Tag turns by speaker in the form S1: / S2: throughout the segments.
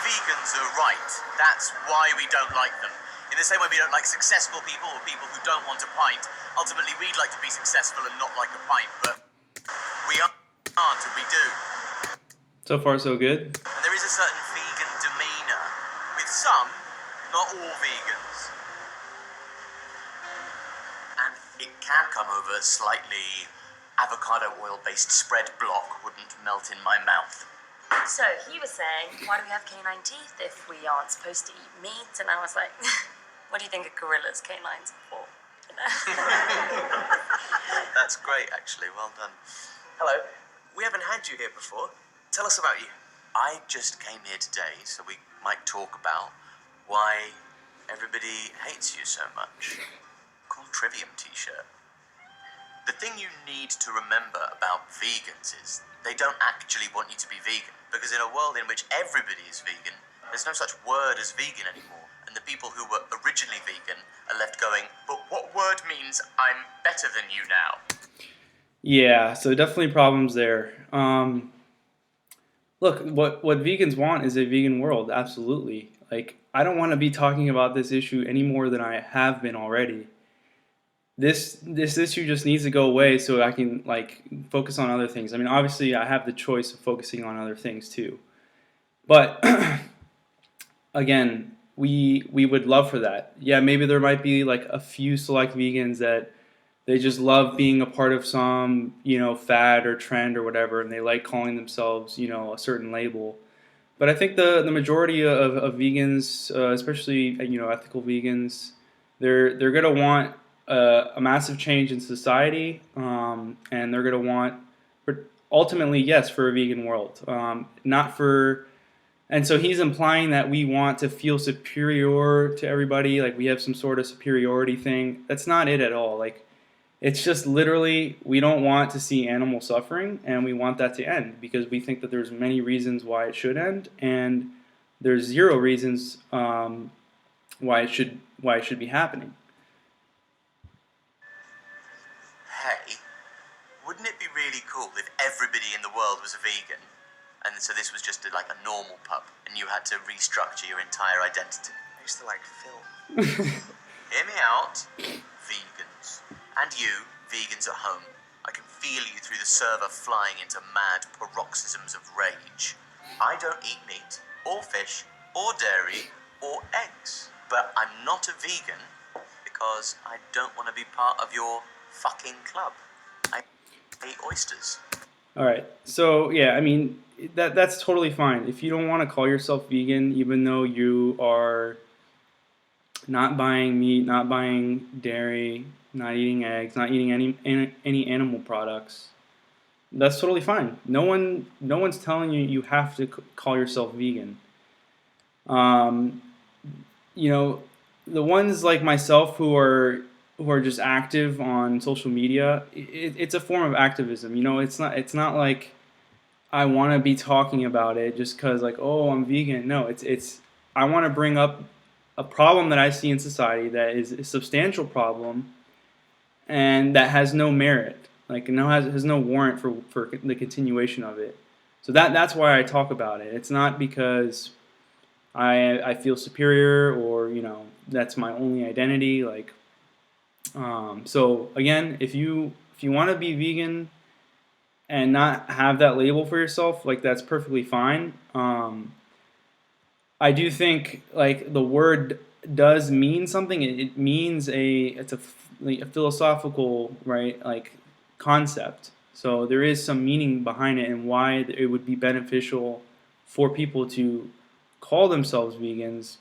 S1: vegans are right. That's why we don't like them. In the same way we don't like successful people or people who don't want a pint. Ultimately, we'd like to be successful and not like a pint, but we aren't and we do.
S2: So far, so good.
S1: And there is a certain vegan demeanour with some, not all vegans. And it can come over slightly avocado oil-based spread block wouldn't melt in my mouth.
S3: So he was saying, why do we have canine teeth if we aren't supposed to eat meat? And I was like, what do you think a gorilla's canines are for? You know?
S1: That's great, actually. Well done. Hello. We haven't had you here before. Tell us about you. I just came here today so we might talk about why everybody hates you so much. Cool Trivium t-shirt. The thing you need to remember about vegans is they don't actually want you to be vegan, because in a world in which everybody is vegan, there's no such word as vegan anymore. And the people who were originally vegan are left going, but what word means I'm better than you now?
S2: Yeah, so definitely problems there. Look, what vegans want is a vegan world, absolutely. Like, I don't want to be talking about this issue any more than I have been already. This issue just needs to go away so I can like focus on other things. I mean, obviously, I have the choice of focusing on other things too. But again, we would love for that. Yeah, maybe there might be like a few select vegans that they just love being a part of some, fad or trend or whatever, and they like calling themselves, a certain label. But I think the majority of vegans, especially ethical vegans, they're gonna want a massive change in society, and they're gonna want, ultimately, yes, for a vegan world, not for. And so he's implying that we want to feel superior to everybody, like we have some sort of superiority thing. That's not it at all. Like, it's just literally we don't want to see animal suffering, and we want that to end because we think that there's many reasons why it should end, and there's zero reasons why it should be happening.
S1: Hey, wouldn't it be really cool if everybody in the world was a vegan? And so this was just like a normal pub, and you had to restructure your entire identity. I used to like film. Hear me out, vegans. And you, vegans at home. I can feel you through the server flying into mad paroxysms of rage. I don't eat meat, or fish, or dairy, or eggs. But I'm not a vegan because I don't want to be part of your fucking club. I eat oysters.
S2: All right. So yeah, I mean that's totally fine. If you don't want to call yourself vegan, even though you are not buying meat, not buying dairy, not eating eggs, not eating any animal products, that's totally fine. No one's telling you you have to call yourself vegan. Um, the ones like myself who are just active on social media, it's a form of activism. It's not like I want to be talking about it just because like, oh, I'm vegan. No, it's I want to bring up a problem that I see in society that is a substantial problem and that has no merit, like has no warrant for the continuation of it. So that's why I talk about it. It's not because I feel superior or that's my only identity. Like, so again, if you want to be vegan and not have that label for yourself, like that's perfectly fine. I do think like the word does mean something. It means it's a philosophical, right, like concept. So there is some meaning behind it and why it would be beneficial for people to call themselves vegans.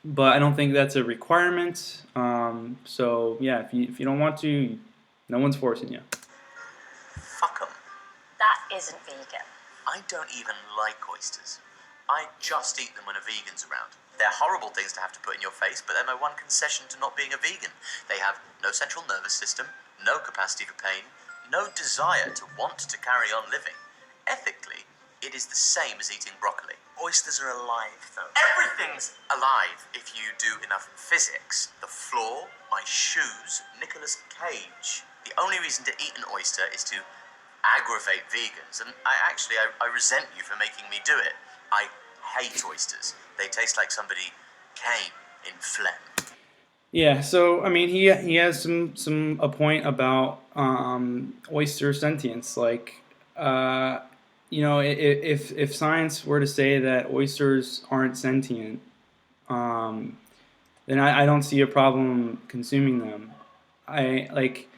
S2: But I don't think that's a requirement. So yeah, if you don't want to, no one's forcing you.
S1: Fuck 'em.
S3: That isn't vegan.
S1: I don't even like oysters. I just eat them when a vegan's around. They're horrible things to have to put in your face, but they're my one concession to not being a vegan. They have no central nervous system, no capacity for pain, no desire to want to carry on living. Ethically, it is the same as eating broccoli. Oysters are alive, though. Everything's alive if you do enough physics. The floor, my shoes, Nicolas Cage. The only reason to eat an oyster is to aggravate vegans, and I resent you for making me do it. I hate oysters. They taste like somebody came in phlegm.
S2: Yeah, so I mean, he has a point about oyster sentience. Like, if science were to say that oysters aren't sentient, um, then I don't see a problem consuming them. I like.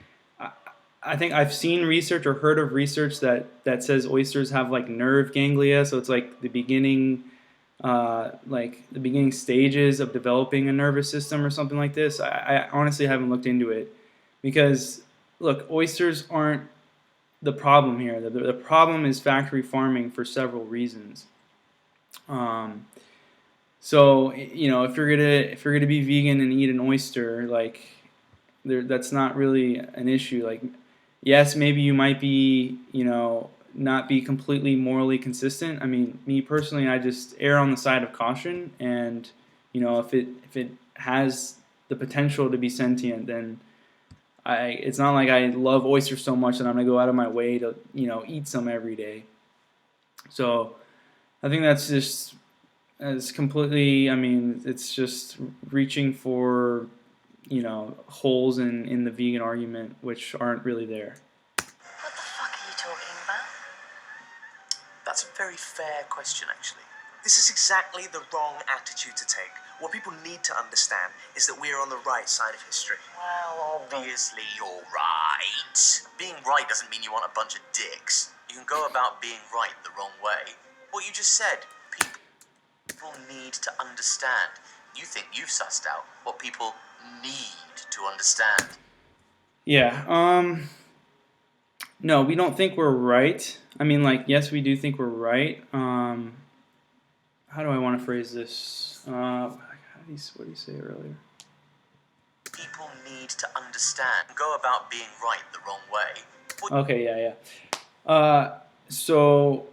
S2: I I think I've seen research or heard of research that says oysters have like nerve ganglia, so it's like the beginning stages of developing a nervous system or something like this. I honestly haven't looked into it because look, oysters aren't the problem here. The problem is factory farming for several reasons. Um, so if you're gonna be vegan and eat an oyster, like that's not really an issue. Like, yes, maybe you might be, not be completely morally consistent. I mean, me personally, I just err on the side of caution, and if it has the potential to be sentient, then it's not like I love oysters so much that I'm gonna go out of my way to eat some every day. So I think that's just as completely. I mean, it's just reaching for holes in the vegan argument which aren't really there.
S3: What the fuck are you talking about?
S1: That's a very fair question, actually.
S4: This is exactly the wrong attitude to take. What people need to understand is that we are on the right side of history.
S1: Well, obviously you're right. Being right doesn't mean you want a bunch of dicks. You can go about being right the wrong way. What you just said, people need to understand. You think you've sussed out what people need to understand.
S2: Yeah. No, we don't think we're right. I mean, like, yes, we do think we're right. How do I want to phrase this? What did he say earlier?
S1: People need to understand. Go about being right the wrong way.
S2: Okay, yeah. So,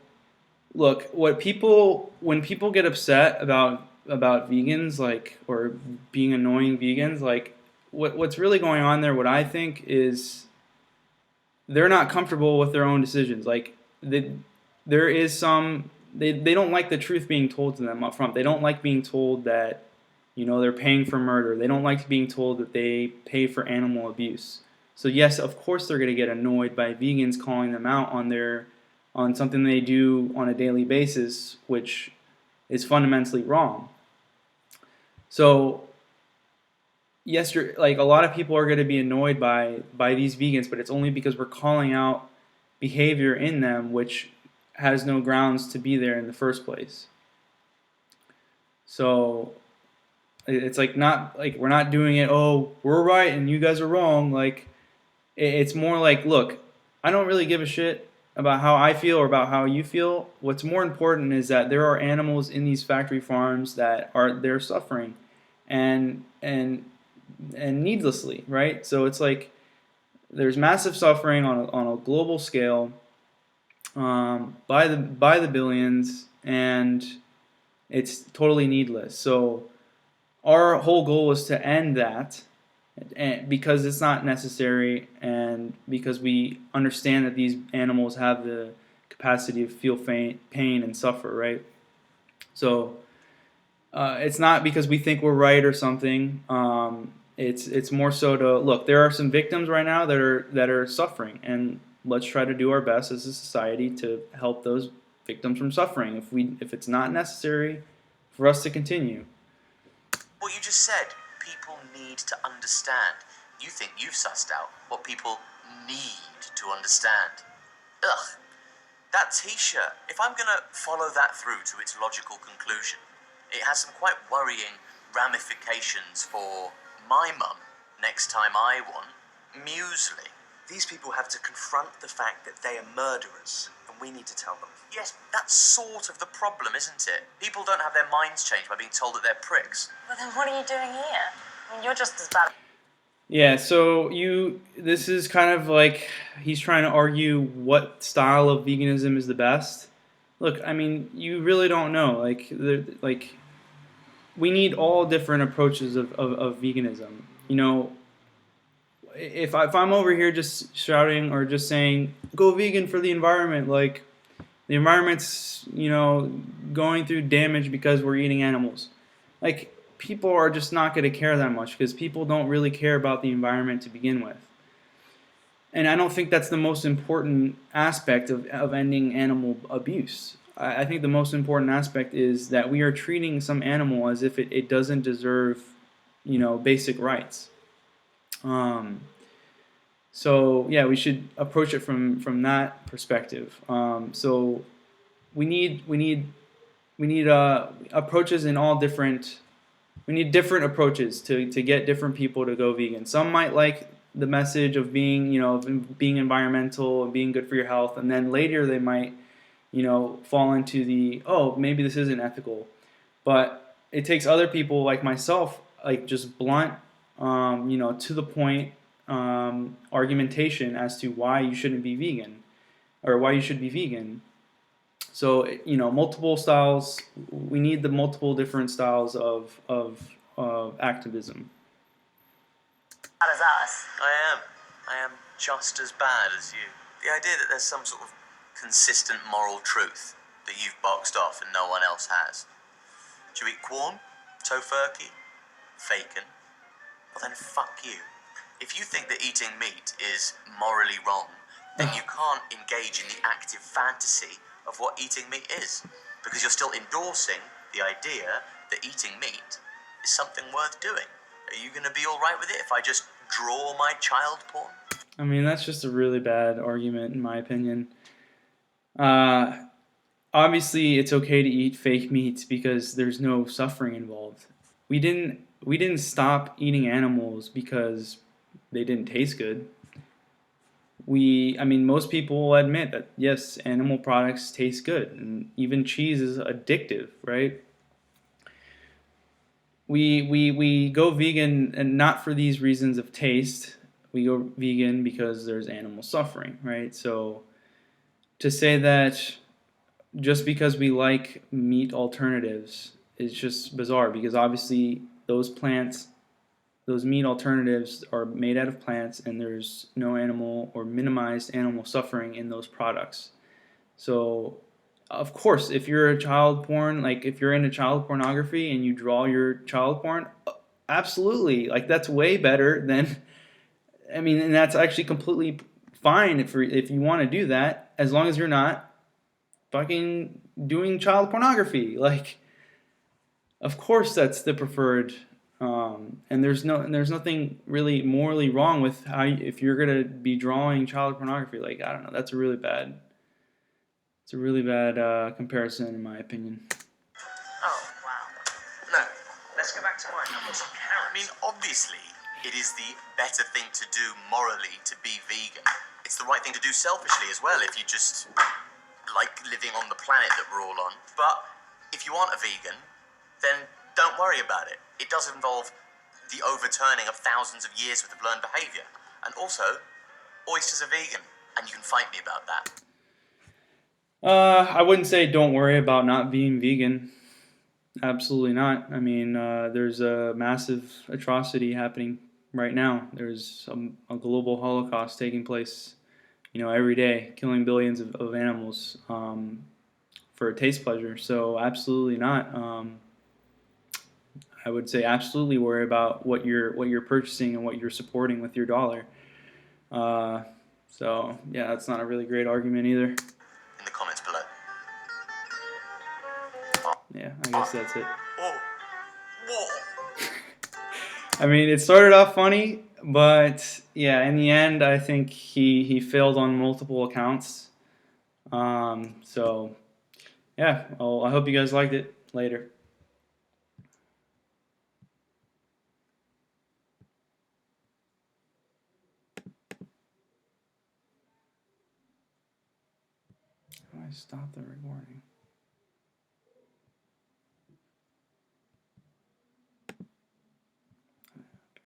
S2: look, when people get upset about vegans, like, or being annoying vegans, like, what's really going on there? What I think is they're not comfortable with their own decisions. Like, there is some they don't like the truth being told to them up front. They don't like being told that they're paying for murder. They don't like being told that they pay for animal abuse. So yes, of course they're going to get annoyed by vegans calling them out on something they do on a daily basis, which is fundamentally wrong. So yes, you're like a lot of people are going to be annoyed by these vegans, but it's only because we're calling out behavior in them which has no grounds to be there in the first place. So it's like not like we're not doing it. Oh, we're right and you guys are wrong. Like it's more like, look, I don't really give a shit about how I feel or about how you feel. What's more important is that there are animals in these factory farms that they're suffering, and needlessly, right? So it's like there's massive suffering on a global scale, by the billions, and it's totally needless. So our whole goal is to end that, and because it's not necessary, and because we understand that these animals have the capacity to feel pain and suffer, right? So it's not because we think we're right or something. It's more so to look. There are some victims right now that are suffering, and let's try to do our best as a society to help those victims from suffering. If it's not necessary for us to continue.
S1: What you just said, people need to understand. You think you've sussed out what people need to understand. Ugh. That t-shirt, if I'm going to follow that through to its logical conclusion, it has some quite worrying ramifications for my mum next time I want muesli.
S4: These people have to confront the fact that they are murderers, and we need to tell them.
S1: Yes, that's sort of the problem, isn't it? People don't have their minds changed by being told that they're pricks.
S3: Well, then what are you doing here? I mean, you're just as bad.
S2: Yeah, so this is kind of like he's trying to argue what style of veganism is the best. Look, I mean, you really don't know. Like we need all different approaches of veganism. If I'm over here just shouting or just saying go vegan for the environment, like The environment's, going through damage because we're eating animals. Like, people are just not going to care that much because people don't really care about the environment to begin with. And I don't think that's the most important aspect of ending animal abuse. I think the most important aspect is that we are treating some animal as if it doesn't deserve, basic rights. So yeah, we should approach it from that perspective. So we need approaches in all different. We need different approaches to get different people to go vegan. Some might like the message of being environmental and being good for your health, and then later they might fall into maybe this isn't ethical. But it takes other people like myself, like just blunt, to the point argumentation as to why you shouldn't be vegan or why you should be vegan. So multiple styles. We need the multiple different styles of activism.
S3: How does us?
S1: I am just as bad as you. The idea that there's some sort of consistent moral truth that you've boxed off and no one else has. Do you eat corn? Tofurkey? Bacon? Well then fuck you. If you think that eating meat is morally wrong, then you can't engage in the active fantasy of what eating meat is. Because you're still endorsing the idea that eating meat is something worth doing. Are you going to be alright with it if I just draw my child porn?
S2: I mean, that's just a really bad argument, in my opinion. Obviously, it's okay to eat fake meats because there's no suffering involved. We didn't stop eating animals because they didn't taste good. Most people will admit that yes, animal products taste good, and even cheese is addictive, right? We go vegan and not for these reasons of taste. We go vegan because there's animal suffering, right? So to say that just because we like meat alternatives is just bizarre because obviously those meat alternatives are made out of plants and there's no animal or minimized animal suffering in those products. So of course, if you're a child porn, like if you're into child pornography and you draw your child porn, absolutely, like that's way better than. And that's actually completely fine if you want to do that, as long as you're not fucking doing child pornography. Like, of course, that's the preferred. And there's nothing really morally wrong with if you're gonna be drawing child pornography. Like, I don't know, that's a really bad. It's a really bad comparison, in my opinion.
S4: Oh, wow. No, let's go back to mine. I've got some carrots.
S1: Obviously, it is the better thing to do morally to be vegan. It's the right thing to do selfishly as well if you just like living on the planet that we're all on. But if you aren't a vegan, then don't worry about it. It does involve the overturning of thousands of years worth of learned behavior. And also, oysters are vegan, and you can fight me about that.
S2: I wouldn't say don't worry about not being vegan. Absolutely not. There's a massive atrocity happening right now. There's a global Holocaust taking place, every day, killing billions of animals for a taste pleasure. So absolutely not. I would say absolutely worry about what you're purchasing and what you're supporting with your dollar. So yeah, that's not a really great argument either.
S1: In the comments below.
S2: Yeah, I guess that's it.
S1: Whoa.
S2: It started off funny, but yeah, in the end, I think he failed on multiple accounts. So yeah, I hope you guys liked it. Later. I stopped the recording.